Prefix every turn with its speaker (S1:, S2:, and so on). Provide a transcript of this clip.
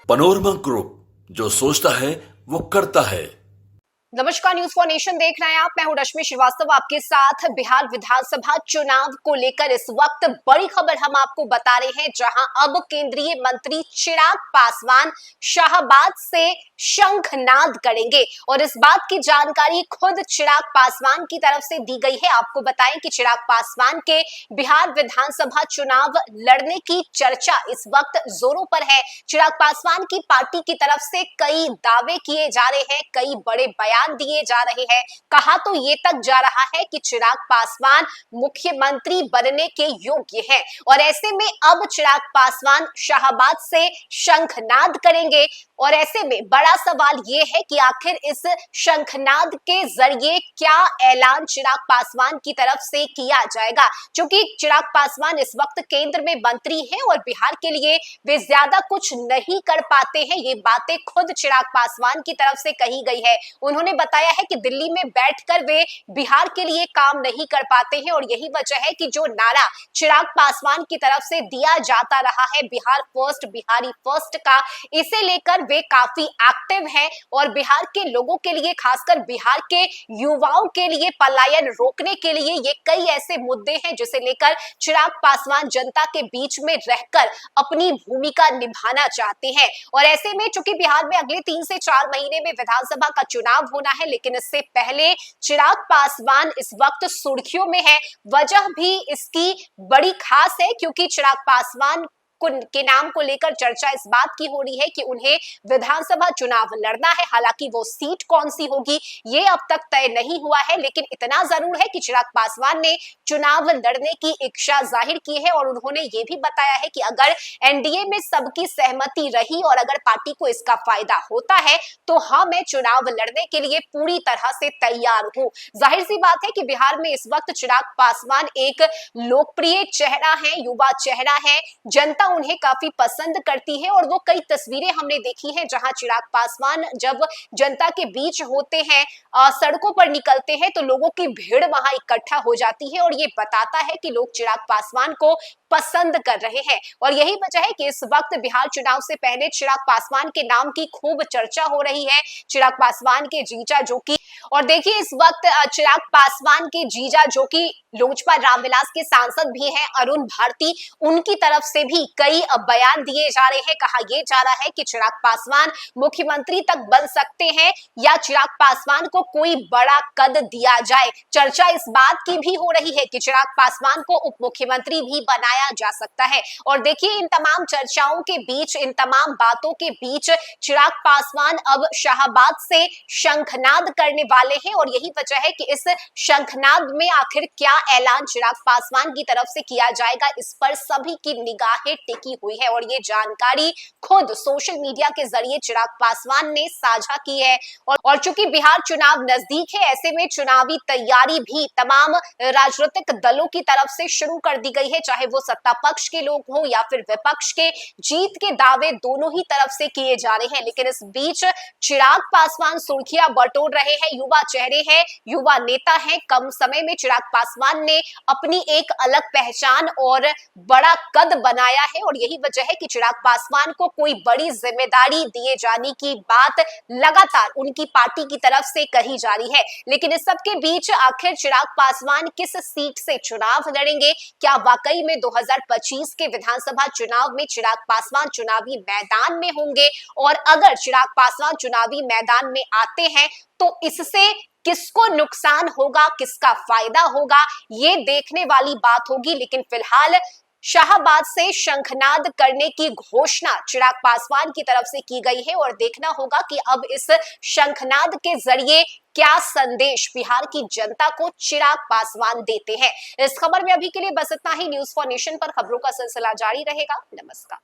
S1: Panorama group, जो सोचता है वो करता है।
S2: नमस्कार, न्यूज फॉर नेशन देख रहे हैं आप। मैं हूं रश्मि श्रीवास्तव आपके साथ। बिहार विधानसभा चुनाव को लेकर इस वक्त बड़ी खबर हम आपको बता रहे हैं, जहां अब केंद्रीय मंत्री चिराग पासवान शाहबाद से शंखनाद करेंगे और इस बात की जानकारी खुद चिराग पासवान की तरफ से दी गई है। आपको बताएं कि चिराग पासवान के बिहार विधानसभा चुनाव लड़ने की चर्चा इस वक्त जोरों पर है। चिराग पासवान की पार्टी की तरफ से कई दावे किए जा रहे हैं, कई बड़े बयान दिए जा रहे हैं। कहा तो ये तक जा रहा है कि चिराग पासवान मुख्यमंत्री बनने के योग्य हैं और ऐसे में अब चिराग पासवान शाहबाद से शंखनाद करेंगे। और ऐसे में बड़ा सवाल ये है कि आखिर इस शंखनाद के जरिए क्या ऐलान चिराग पासवान की तरफ से किया जाएगा। क्योंकि चिराग पासवान इस वक्त केंद्र में मंत्री हैं और बिहार के लिए वे ज्यादा कुछ नहीं कर पाते हैं। ये बातें खुद चिराग पासवान की तरफ से कही गई है। उन्होंने बताया है कि दिल्ली में बैठकर वे बिहार के लिए काम नहीं कर पाते हैं और यही वजह है कि जो नारा चिराग पासवान की तरफ से दिया जाता रहा है, बिहार फर्स्ट, बिहारी फर्स्ट का, इसे लेकर वे काफी एक्टिव हैं और बिहार के लोगों के लिए, खासकर बिहार के युवाओं के लिए पलायन रोकने के लिए ये कई ऐसे मुद्दे हैं जिसे लेकर चिराग पासवान जनता के बीच में रहकर अपनी भूमिका निभाना चाहते हैं। और ऐसे में चूंकि बिहार में अगले 3 से 4 महीने में विधानसभा का चुनाव होना है, लेकिन इससे पहले चिराग पासवान इस वक्त सुर्खियों में है। वजह भी इसकी बड़ी खास है क्योंकि चिराग पासवान के नाम को लेकर चर्चा इस बात की हो रही है कि उन्हें विधानसभा चुनाव लड़ना है। हालांकि वो सीट कौन सी होगी ये अब तक तय नहीं हुआ है, लेकिन इतना जरूर है कि चिराग पासवान ने चुनाव लड़ने की इच्छा जाहिर की है और उन्होंने ये भी बताया है कि अगर एनडीए में सबकी सहमति रही और अगर पार्टी को इसका फायदा होता है तो हाँ, मैं चुनाव लड़ने के लिए पूरी तरह से तैयार हूं। जाहिर सी बात है कि बिहार में इस वक्त चिराग पासवान एक लोकप्रिय चेहरा है, युवा चेहरा है, जनता उन्हें काफी पसंद करती है और वो कई तस्वीरें हमने देखी हैं जहां चिराग पासवान जब जनता के बीच होते हैं, सड़कों पर निकलते हैं तो लोगों की भीड़ वहां इकट्ठा हो जाती है और ये बताता है कि लोग चिराग पासवान को पसंद कर रहे हैं। और यही वजह है कि इस वक्त बिहार चुनाव से पहले चिराग पासवान के नाम की खूब चर्चा हो रही है। चिराग पासवान के जीजा जो कि, और देखिए इस वक्त चिराग पासवान के जीजा जो कि लोजपा रामविलास के सांसद भी हैं, अरुण भारती, उनकी तरफ से भी कई बयान दिए जा रहे हैं। कहा यह जा रहा है कि चिराग पासवान मुख्यमंत्री तक बन सकते हैं या चिराग पासवान को कोई बड़ा कद दिया जाए। चर्चा इस बात की भी हो रही है कि चिराग पासवान को उप मुख्यमंत्री भी बनाया जा सकता है। और देखिए इन तमाम चर्चाओं के बीच, इन तमाम बातों के बीच चिराग पासवान अब शाहबाद से शंखनाद करने वाले हैं और यही वजह है कि इस शंखनाद में आखिर क्या ऐलान चिराग पासवान की तरफ से किया जाएगा, इस पर सभी की निगाहें टिकी हुई है। और ये जानकारी खुद सोशल मीडिया के जरिए चिराग पासवान ने साझा की है। और चूंकि बिहार चुनाव नजदीक है, ऐसे में चुनावी तैयारी भी तमाम राजनीतिक दलों की तरफ से शुरू कर दी गई है, चाहे वो सत्ता पक्ष के लोग हो या फिर विपक्ष के। जीत के दावे दोनों ही तरफ से किए जा रहे हैं, लेकिन इस बीच चिराग पासवान सुर्खियां बटोर रहे हैं, युवा चेहरे हैं, युवा नेता हैं। कम समय में चिराग पासवान ने अपनी एक अलग पहचान और बड़ा कद बनाया है और यही वजह है कि चिराग पासवान को कोई बड़ी जिम्मेदारी दिए जाने की बात लगातार उनकी पार्टी की तरफ से कही जा रही है। लेकिन इस सब के बीच आखिर चिराग पासवान किस सीट से चुनाव लड़ेंगे? क्या वाकई में 2025 के विधानसभा चुनाव में चिराग पासवान चुनावी मैदान में होंगे? और अगर चिराग पासवान चुनावी मैदान में आते हैं तो इससे किसको नुकसान होगा, किसका फायदा होगा, ये देखने वाली बात होगी। लेकिन फिलहाल शाहबाद से शंखनाद करने की घोषणा चिराग पासवान की तरफ से की गई है और देखना होगा कि अब इस शंखनाद के जरिए क्या संदेश बिहार की जनता को चिराग पासवान देते हैं। इस खबर में अभी के लिए बस इतना ही। न्यूज फॉर नेशन पर खबरों का सिलसिला जारी रहेगा। नमस्कार।